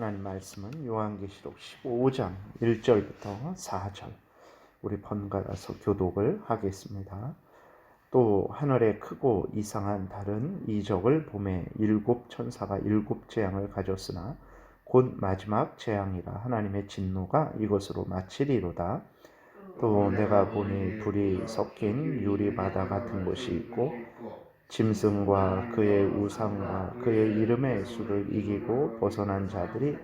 하나님 말씀은 요한계시록 15장 1절부터 4절 우리 번갈아서 교독을 하겠습니다. 또 하늘에 크고 이상한 다른 이적을 보매 일곱 천사가 일곱 재앙을 가졌으나 곧 마지막 재앙이라 하나님의 진노가 이것으로 마치리로다. 또 내가 보니 불이 섞인 유리바다 같은 것이 있고 짐승과 그의 우상과 그의 이름의 수를 이기고 벗어난 자들이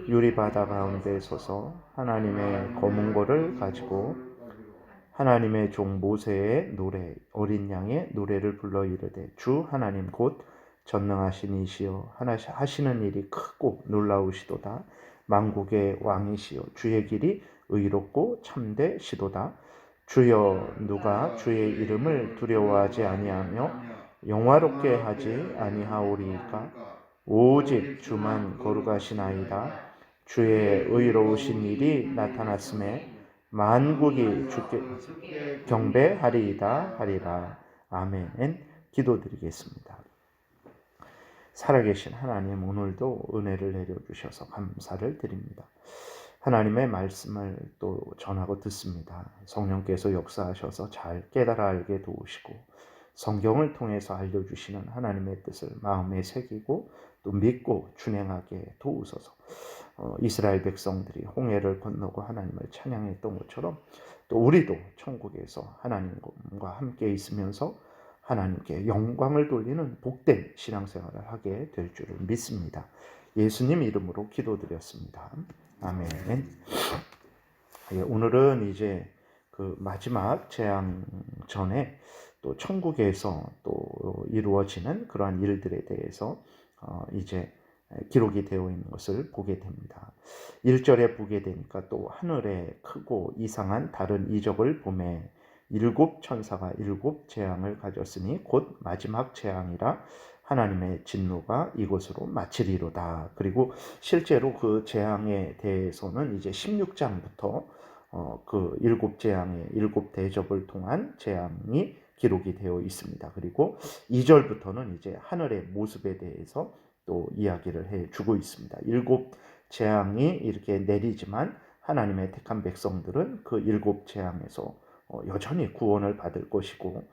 유리바다 가운데 서서 하나님의 검은 고를 가지고 하나님의 종 모세의 노래 어린 양의 노래를 불러 이르되 주 하나님 곧 전능하신 이시여 하시는 일이 크고 놀라우시도다. 만국의 왕이시여 주의 길이 의롭고 참되시도다. 주여 누가 주의 이름을 두려워하지 아니하며 영화롭게 하지 아니하오리이까. 오직 주만 거룩하시나이다. 주의 의로우신 일이 나타났음에 만국이 주께 경배하리이다 하리라. 아멘. 기도드리겠습니다. 살아계신 하나님, 오늘도 은혜를 내려주셔서 감사를 드립니다. 하나님의 말씀을 또 전하고 듣습니다. 성령께서 역사하셔서 잘 깨달아 알게 도우시고 성경을 통해서 알려주시는 하나님의 뜻을 마음에 새기고 또 믿고 준행하게 도우소서. 이스라엘 백성들이 홍해를 건너고 하나님을 찬양했던 것처럼 또 우리도 천국에서 하나님과 함께 있으면서 하나님께 영광을 돌리는 복된 신앙생활을 하게 될 줄을 믿습니다. 예수님 이름으로 기도드렸습니다. 아멘. 오늘은 이제 그 마지막 재앙 전에 또 천국에서 또 이루어지는 그러한 일들에 대해서 이제 기록이 되어 있는 것을 보게 됩니다. 1절에 보게 되니까 또 하늘에 크고 이상한 다른 이적을 보매 일곱 천사가 일곱 재앙을 가졌으니 곧 마지막 재앙이라 하나님의 진노가 이곳으로 마치리로다. 그리고 실제로 그 재앙에 대해서는 이제 16장부터 그 일곱 재앙의 일곱 대접을 통한 재앙이 기록이 되어 있습니다. 그리고 2절부터는 이제 하늘의 모습에 대해서 또 이야기를 해주고 있습니다. 일곱 재앙이 이렇게 내리지만 하나님의 택한 백성들은 그 일곱 재앙에서 여전히 구원을 받을 것이고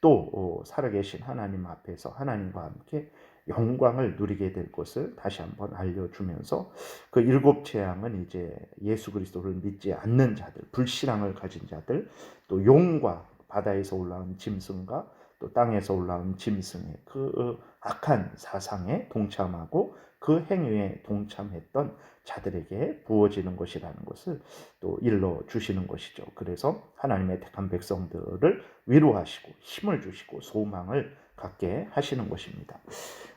또 살아계신 하나님 앞에서 하나님과 함께 영광을 누리게 될 것을 다시 한번 알려주면서 그 일곱 재앙은 이제 예수 그리스도를 믿지 않는 자들, 불신앙을 가진 자들, 또 용과 바다에서 올라온 짐승과 또 땅에서 올라온 짐승의 그 악한 사상에 동참하고 그 행위에 동참했던 자들에게 부어지는 것이라는 것을 또 일러주시는 것이죠. 그래서 하나님의 택한 백성들을 위로하시고 힘을 주시고 소망을 갖게 하시는 것입니다.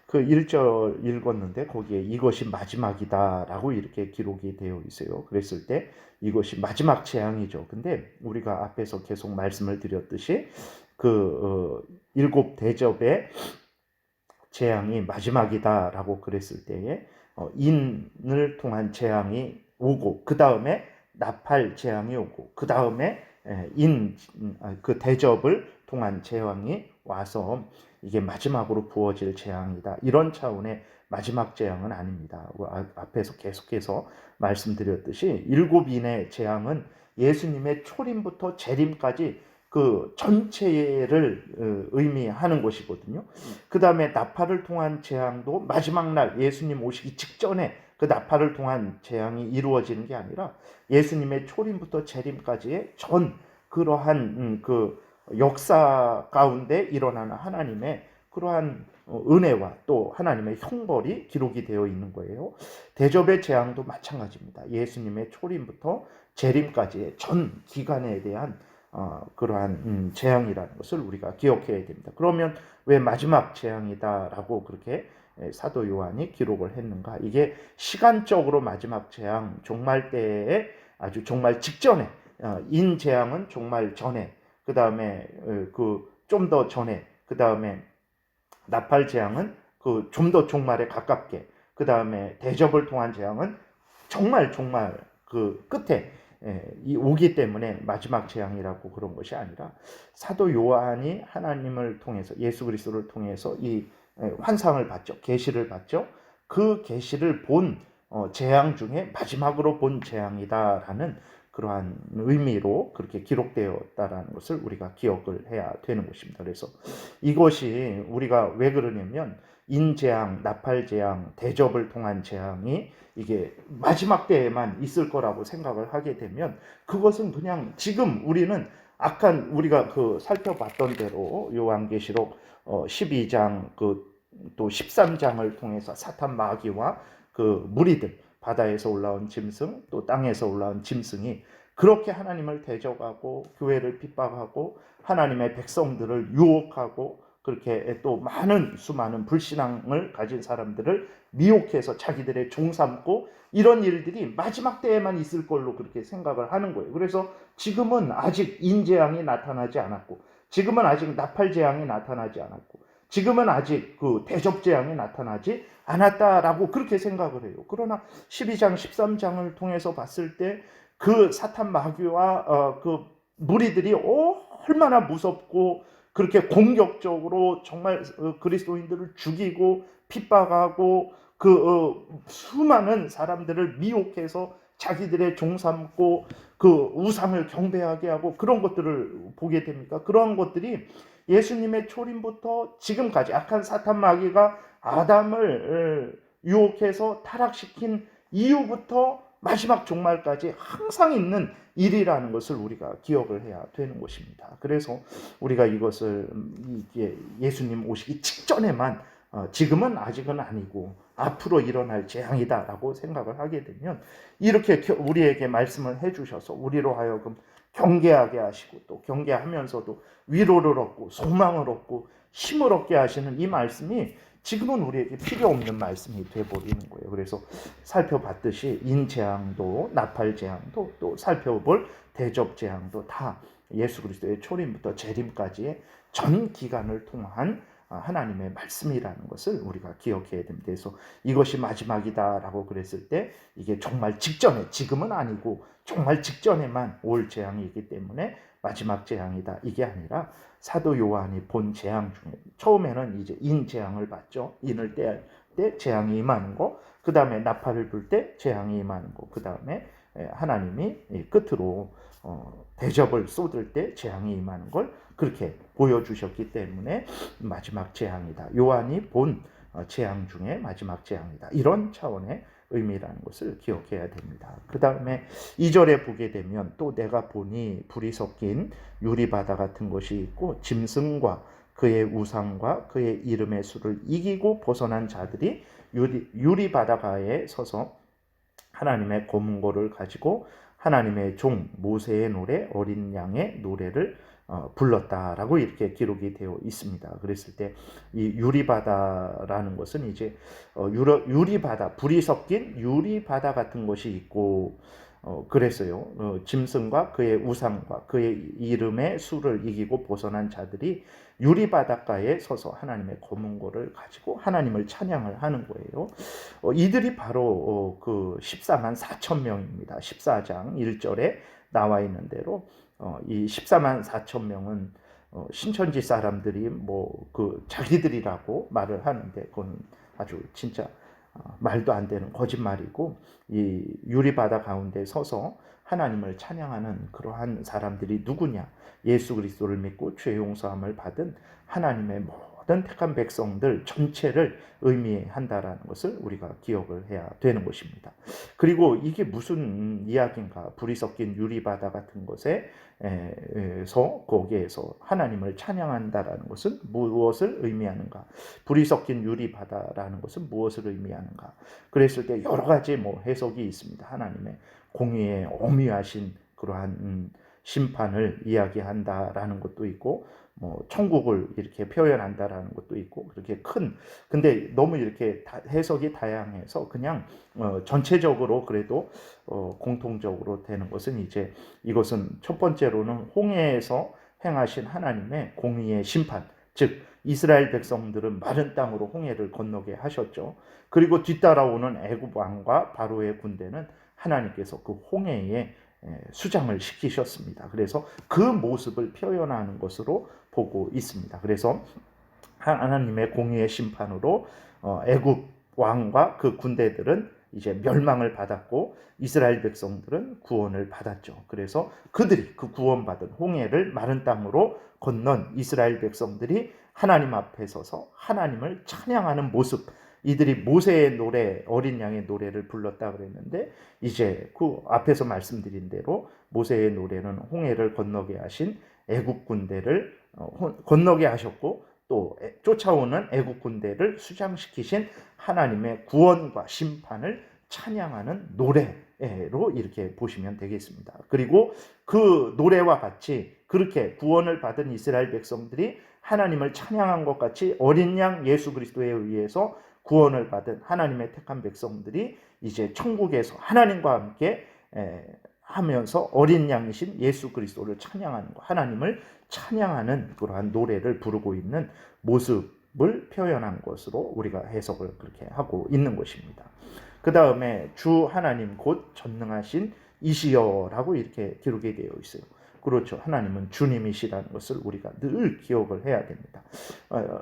그 1절 읽었는데 거기에 이것이 마지막이다 라고 이렇게 기록이 되어 있어요. 그랬을 때 이것이 마지막 재앙이죠. 근데 우리가 앞에서 계속 말씀을 드렸듯이 그 일곱 대접의 재앙이 마지막이다 라고 그랬을 때에 인을 통한 재앙이 오고 그 다음에 나팔 재앙이 오고 그 다음에 그 대접을 통한 재앙이 와서 이게 마지막으로 부어질 재앙이다. 이런 차원의 마지막 재앙은 아닙니다. 앞에서 계속해서 말씀드렸듯이 일곱인의 재앙은 예수님의 초림부터 재림까지 그 전체를 의미하는 것이거든요. 그 다음에 나팔을 통한 재앙도 마지막 날 예수님 오시기 직전에 그 나팔을 통한 재앙이 이루어지는 게 아니라 예수님의 초림부터 재림까지의 전 그러한 그 역사 가운데 일어나는 하나님의 그러한 은혜와 또 하나님의 형벌이 기록이 되어 있는 거예요. 대접의 재앙도 마찬가지입니다. 예수님의 초림부터 재림까지의 전 기간에 대한 그러한 재앙이라는 것을 우리가 기억해야 됩니다. 그러면 왜 마지막 재앙이다라고 그렇게 사도 요한이 기록을 했는가? 이게 시간적으로 마지막 재앙, 종말 때에 아주 종말 직전에 인 재앙은 종말 전에, 그 다음에 그 좀 더 전에, 그 다음에 나팔 재앙은 그 좀 더 종말에 가깝게, 그 다음에 대접을 통한 재앙은 정말 그 끝에 이 오기 때문에 마지막 재앙이라고 그런 것이 아니라 사도 요한이 하나님을 통해서 예수 그리스도를 통해서 이 환상을 봤죠. 계시를 봤죠. 그 계시를 본 재앙 중에 마지막으로 본 재앙이다라는 그러한 의미로 그렇게 기록되었다라는 것을 우리가 기억을 해야 되는 것입니다. 그래서 이것이 우리가 왜 그러냐면 인재앙, 나팔재앙, 대접을 통한 재앙이 이게 마지막 때에만 있을 거라고 생각을 하게 되면 그것은 그냥 지금 우리는 아까 우리가 그 살펴봤던 대로 요한계시록 12장 또 13장을 통해서 사탄 마귀와 그 무리들 바다에서 올라온 짐승 또 땅에서 올라온 짐승이 그렇게 하나님을 대적하고 교회를 핍박하고 하나님의 백성들을 유혹하고 그렇게 또 수많은 불신앙을 가진 사람들을 미혹해서 자기들의 종 삼고 이런 일들이 마지막 때에만 있을 걸로 그렇게 생각을 하는 거예요. 그래서 지금은 아직 인재앙이 나타나지 않았고 지금은 아직 나팔재앙이 나타나지 않았고 지금은 아직 그 대접재앙이 나타나지 않았다라고 그렇게 생각을 해요. 그러나 12장 13장을 통해서 봤을 때 그 사탄 마귀와 그 무리들이 얼마나 무섭고 그렇게 공격적으로 정말 그리스도인들을 죽이고 핍박하고 수많은 사람들을 미혹해서 자기들의 종 삼고 그 우상을 경배하게 하고 그런 것들을 보게 됩니까? 그런 것들이 예수님의 초림부터 지금까지 악한 사탄 마귀가 아담을 유혹해서 타락시킨 이후부터 마지막 종말까지 항상 있는 일이라는 것을 우리가 기억을 해야 되는 것입니다. 그래서 우리가 이것을 예수님 오시기 직전에만 지금은 아직은 아니고 앞으로 일어날 재앙이다라고 생각을 하게 되면 이렇게 우리에게 말씀을 해주셔서 우리로 하여금 경계하게 하시고 또 경계하면서도 위로를 얻고 소망을 얻고 힘을 얻게 하시는 이 말씀이 지금은 우리에게 필요 없는 말씀이 되어버리는 거예요. 그래서 살펴봤듯이 인재앙도 나팔재앙도 또 살펴볼 대접재앙도 다 예수 그리스도의 초림부터 재림까지의 전 기간을 통한 하나님의 말씀이라는 것을 우리가 기억해야 됩니다. 그래서 이것이 마지막이다라고 그랬을 때 이게 정말 직전에 지금은 아니고 정말 직전에만 올 재앙이기 때문에 마지막 재앙이다 이게 아니라 사도 요한이 본 재앙 중에 처음에는 이제 인재앙을 봤죠. 인을 떼할 때 재앙이 임하는 거, 그 다음에 나팔을 불 때 재앙이 임하는 거, 그 다음에 하나님이 끝으로 대접을 쏟을 때 재앙이 임하는 걸 그렇게 보여주셨기 때문에 마지막 재앙이다. 요한이 본 재앙 중에 마지막 재앙이다. 이런 차원의 의미라는 것을 기억해야 됩니다. 그 다음에 2절에 보게 되면 또 내가 보니 불이 섞인 유리바다 같은 것이 있고 짐승과 그의 우상과 그의 이름의 수를 이기고 벗어난 자들이 유리바다가에 서서 하나님의 검은고를 가지고 하나님의 종 모세의 노래 어린 양의 노래를 불렀다라고 이렇게 기록이 되어 있습니다. 그랬을 때 이 유리바다라는 것은 이제 유리바다 불이 섞인 유리바다 같은 것이 있고 그랬어요. 짐승과 그의 우상과 그의 이름의 수를 이기고 벗어난 자들이 유리바닷가에 서서 하나님의 검은고를 가지고 하나님을 찬양을 하는 거예요. 이들이 바로 그 14만 4천 명입니다. 14장 1절에 나와 있는 대로 이 14만 4천 명은 신천지 사람들이 그 자기들이라고 말을 하는데 그건 아주 진짜 말도 안 되는 거짓말이고 이 유리바다 가운데 서서 하나님을 찬양하는 그러한 사람들이 누구냐? 예수 그리스도를 믿고 죄 용서함을 받은 하나님의 모든 택한 백성들 전체를 의미한다라는 것을 우리가 기억을 해야 되는 것입니다. 그리고 이게 무슨 이야기인가? 불이 섞인 유리바다 같은 곳에서 거기에서 하나님을 찬양한다라는 것은 무엇을 의미하는가? 불이 섞인 유리바다라는 것은 무엇을 의미하는가? 그랬을 때 여러 가지 해석이 있습니다. 하나님의 공의에 엄위하신 그러한 심판을 이야기한다라는 것도 있고 천국을 이렇게 표현한다라는 것도 있고 그렇게 근데 너무 이렇게 해석이 다양해서 그냥 전체적으로 그래도 공통적으로 되는 것은 이제 이것은 첫 번째로는 홍해에서 행하신 하나님의 공의의 심판, 즉 이스라엘 백성들은 마른 땅으로 홍해를 건너게 하셨죠. 그리고 뒤따라오는 애굽 왕과 바로의 군대는 하나님께서 그 홍해에 수장을 시키셨습니다. 그래서 그 모습을 표현하는 것으로 보고 있습니다. 그래서 하나님의 공의의 심판으로 애굽 왕과 그 군대들은 이제 멸망을 받았고 이스라엘 백성들은 구원을 받았죠. 그래서 그들이 그 구원받은 홍해를 마른 땅으로 건넌 이스라엘 백성들이 하나님 앞에 서서 하나님을 찬양하는 모습, 이들이 모세의 노래, 어린 양의 노래를 불렀다 그랬는데 이제 그 앞에서 말씀드린 대로 모세의 노래는 홍해를 건너게 하신 애국 군대를 건너게 하셨고 또 쫓아오는 애국 군대를 수장시키신 하나님의 구원과 심판을 찬양하는 노래로 이렇게 보시면 되겠습니다. 그리고 그 노래와 같이 그렇게 구원을 받은 이스라엘 백성들이 하나님을 찬양한 것 같이 어린 양 예수 그리스도에 의해서 구원을 받은 하나님의 택한 백성들이 이제 천국에서 하나님과 함께 하면서 어린 양이신 예수 그리스도를 찬양하는 것, 하나님을 찬양하는 그러한 노래를 부르고 있는 모습을 표현한 것으로 우리가 해석을 그렇게 하고 있는 것입니다. 그 다음에 주 하나님 곧 전능하신 이시여라고 이렇게 기록이 되어 있어요. 그렇죠. 하나님은 주님이시라는 것을 우리가 늘 기억을 해야 됩니다.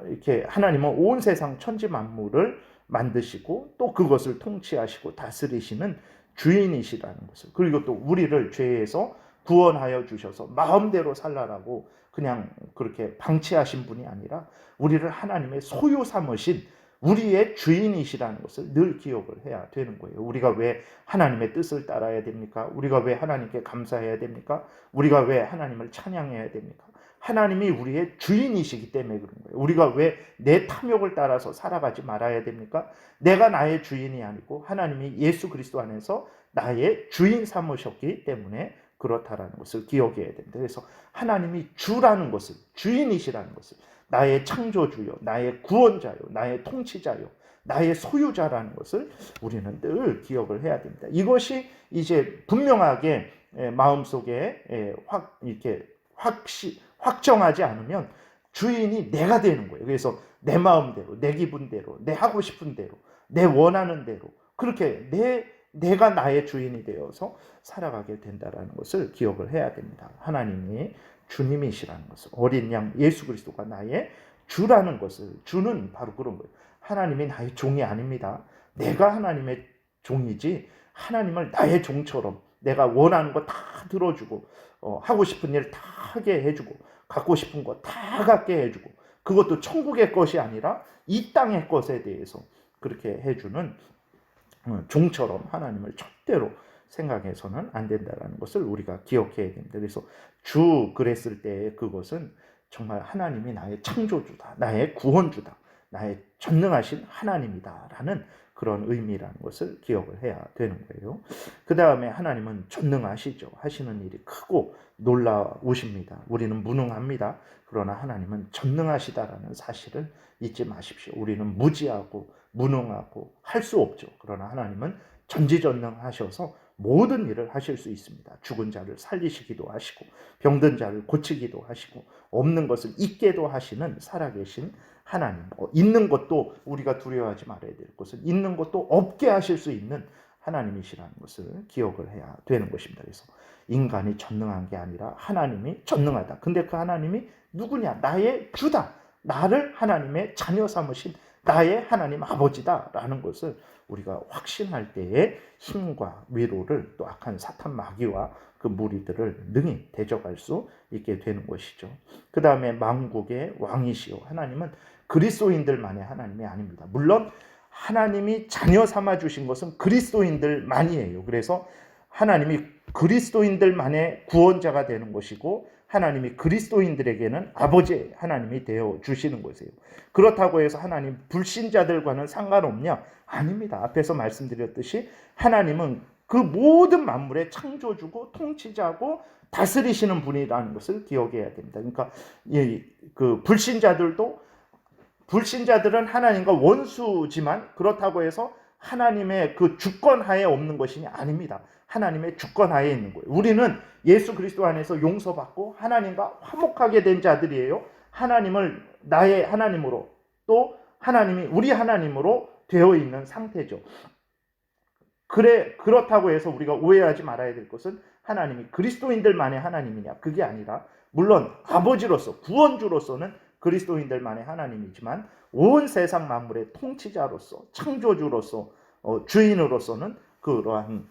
이렇게 하나님은 온 세상 천지 만물을 만드시고 또 그것을 통치하시고 다스리시는 주인이시라는 것을, 그리고 또 우리를 죄에서 구원하여 주셔서 마음대로 살라라고 그냥 그렇게 방치하신 분이 아니라 우리를 하나님의 소유 삼으신 우리의 주인이시라는 것을 늘 기억을 해야 되는 거예요. 우리가 왜 하나님의 뜻을 따라야 됩니까? 우리가 왜 하나님께 감사해야 됩니까? 우리가 왜 하나님을 찬양해야 됩니까? 하나님이 우리의 주인이시기 때문에 그런 거예요. 우리가 왜 내 탐욕을 따라서 살아가지 말아야 됩니까? 내가 나의 주인이 아니고 하나님이 예수 그리스도 안에서 나의 주인 삼으셨기 때문에 그렇다라는 것을 기억해야 됩니다. 그래서 하나님이 주라는 것을, 주인이시라는 것을, 나의 창조주요, 나의 구원자요, 나의 통치자요, 나의 소유자라는 것을 우리는 늘 기억을 해야 됩니다. 이것이 이제 분명하게 마음속에 이렇게 확정하지 않으면 주인이 내가 되는 거예요. 그래서 내 마음대로, 내 기분대로, 내 하고 싶은 대로, 내 원하는 대로 그렇게 내가 나의 주인이 되어서 살아가게 된다는 것을 기억을 해야 됩니다. 하나님이 주님이시라는 것을, 어린 양 예수 그리스도가 나의 주라는 것을, 주는 바로 그런 거예요. 하나님이 나의 종이 아닙니다. 내가 하나님의 종이지 하나님을 나의 종처럼 내가 원하는 거 다 들어주고 하고 싶은 일 다 하게 해주고 갖고 싶은 거 다 갖게 해주고 그것도 천국의 것이 아니라 이 땅의 것에 대해서 그렇게 해주는 종처럼 하나님을 절대로 생각해서는 안 된다는 것을 우리가 기억해야 됩니다. 그래서 주 그랬을 때 그것은 정말 하나님이 나의 창조주다, 나의 구원주다, 나의 전능하신 하나님이다라는 그런 의미라는 것을 기억을 해야 되는 거예요. 그 다음에 하나님은 전능하시죠. 하시는 일이 크고 놀라우십니다. 우리는 무능합니다. 그러나 하나님은 전능하시다라는 사실을 잊지 마십시오. 우리는 무지하고 무능하고 할 수 없죠. 그러나 하나님은 전지전능하셔서 모든 일을 하실 수 있습니다. 죽은 자를 살리시기도 하시고 병든 자를 고치기도 하시고 없는 것을 있게도 하시는 살아계신 하나님, 있는 것도 우리가 두려워하지 말아야 될 것을 있는 것도 없게 하실 수 있는 하나님이시라는 것을 기억을 해야 되는 것입니다. 그래서 인간이 전능한 게 아니라 하나님이 전능하다. 근데 그 하나님이 누구냐? 나의 주다. 나를 하나님의 자녀 삼으신 나의 하나님 아버지다라는 것을 우리가 확신할 때에 힘과 위로를 또 악한 사탄 마귀와 그 무리들을 능히 대적할 수 있게 되는 것이죠. 그 다음에 만국의 왕이시오. 하나님은 그리스도인들만의 하나님이 아닙니다. 물론 하나님이 자녀 삼아 주신 것은 그리스도인들만이에요. 그래서 하나님이 그리스도인들만의 구원자가 되는 것이고 하나님이 그리스도인들에게는 아버지 하나님이 되어 주시는 것이에요. 그렇다고 해서 하나님 불신자들과는 상관없냐? 아닙니다. 앞에서 말씀드렸듯이 하나님은 그 모든 만물의 창조주고 통치자고 다스리시는 분이라는 것을 기억해야 됩니다. 그러니까 그 불신자들은 하나님과 원수지만 그렇다고 해서 하나님의 그 주권 하에 없는 것이 아닙니다. 하나님의 주권 하에 있는 거예요. 우리는 예수 그리스도 안에서 용서받고 하나님과 화목하게 된 자들이에요. 하나님을 나의 하나님으로 또 하나님이 우리 하나님으로 되어 있는 상태죠. 그렇다고 해서 우리가 오해하지 말아야 될 것은 하나님이 그리스도인들만의 하나님이냐? 그게 아니라 물론 아버지로서 구원주로서는 그리스도인들만의 하나님이지만 온 세상 만물의 통치자로서 창조주로서 주인으로서는 그러한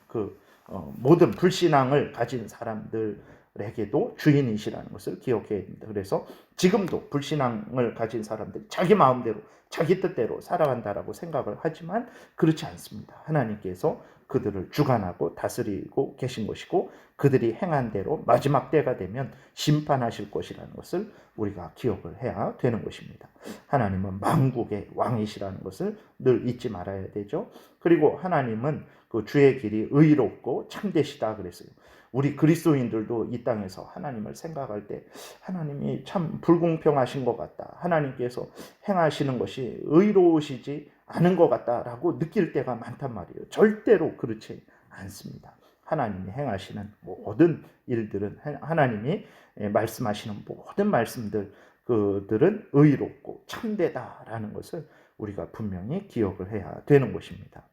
모든 불신앙을 가진 사람들에게도 주인이시라는 것을 기억해야 됩니다. 그래서 지금도 불신앙을 가진 사람들이 자기 마음대로 자기 뜻대로 살아간다라고 생각을 하지만 그렇지 않습니다. 하나님께서 그들을 주관하고 다스리고 계신 것이고 그들이 행한 대로 마지막 때가 되면 심판하실 것이라는 것을 우리가 기억을 해야 되는 것입니다. 하나님은 만국의 왕이시라는 것을 늘 잊지 말아야 되죠. 그리고 하나님은 그 주의 길이 의롭고 참되시다 그랬어요. 우리 그리스도인들도 이 땅에서 하나님을 생각할 때 하나님이 참 불공평하신 것 같다. 하나님께서 행하시는 것이 의로우시지 않은 것 같다라고 느낄 때가 많단 말이에요. 절대로 그렇지 않습니다. 하나님이 행하시는 모든 일들은 하나님이 말씀하시는 모든 말씀들 그들은 의롭고 참되다라는 것을 우리가 분명히 기억을 해야 되는 것입니다.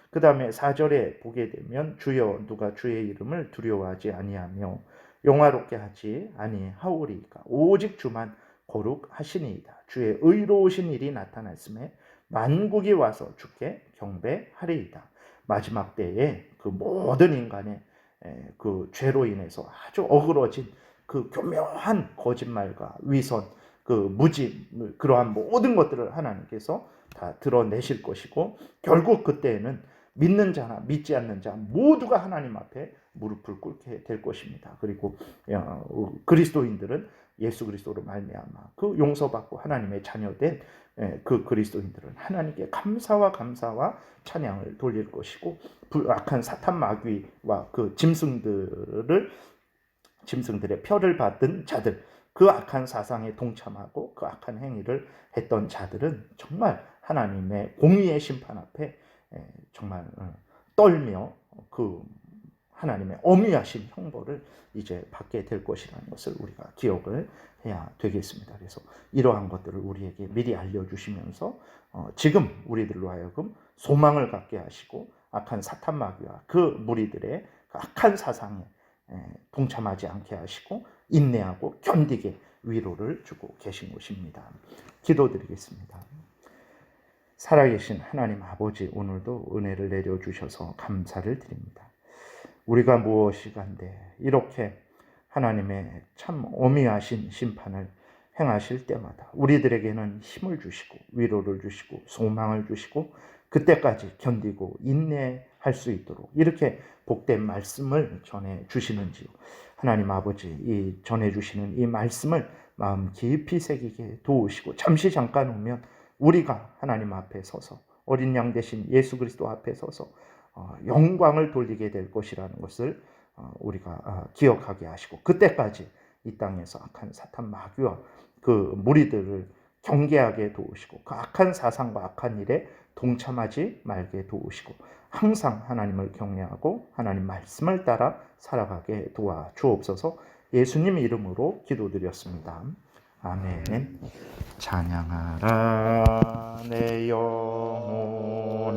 그 다음에 4절에 보게 되면 주여 누가 주의 이름을 두려워하지 아니하며 영화롭게 하지 아니하오리이까 오직 주만 거룩하시니이다. 주의 의로우신 일이 나타났음에 만국이 와서 주께 경배하리이다. 마지막 때에 그 모든 인간의 그 죄로 인해서 아주 어그러진 그 교묘한 거짓말과 위선, 그 무지, 그러한 모든 것들을 하나님께서 다 드러내실 것이고 결국 그때에는 믿는 자나 믿지 않는 자 모두가 하나님 앞에 무릎을 꿇게 될 것입니다. 그리고 그리스도인들은 예수 그리스도로 말미암아 그 용서받고 하나님의 자녀된 그 그리스도인들은 하나님께 감사와 찬양을 돌릴 것이고 악한 사탄 마귀와 그 짐승들의 표를 받은 자들, 그 악한 사상에 동참하고 그 악한 행위를 했던 자들은 정말 하나님의 공의의 심판 앞에 정말 떨며 그 하나님의 엄위하신 형벌을 이제 받게 될 것이라는 것을 우리가 기억을 해야 되겠습니다. 그래서 이러한 것들을 우리에게 미리 알려주시면서 지금 우리들로 하여금 소망을 갖게 하시고 악한 사탄 마귀와 그 무리들의 악한 사상에 동참하지 않게 하시고 인내하고 견디게 위로를 주고 계신 것입니다. 기도드리겠습니다. 살아계신 하나님 아버지, 오늘도 은혜를 내려주셔서 감사를 드립니다. 우리가 무엇이 간데 이렇게 하나님의 참 엄미하신 심판을 행하실 때마다 우리들에게는 힘을 주시고 위로를 주시고 소망을 주시고 그때까지 견디고 인내할 수 있도록 이렇게 복된 말씀을 전해 주시는지요. 하나님 아버지, 이 전해 주시는 이 말씀을 마음 깊이 새기게 도우시고 잠시 잠깐 오면 우리가 하나님 앞에 서서 어린 양 되신 예수 그리스도 앞에 서서 영광을 돌리게 될 것이라는 것을 우리가 기억하게 하시고 그때까지 이 땅에서 악한 사탄 마귀와 그 무리들을 경계하게 도우시고 그 악한 사상과 악한 일에 동참하지 말게 도우시고 항상 하나님을 경외하고 하나님 말씀을 따라 살아가게 도와 주옵소서. 예수님 이름으로 기도드렸습니다. 아멘. 찬양하라 내 영혼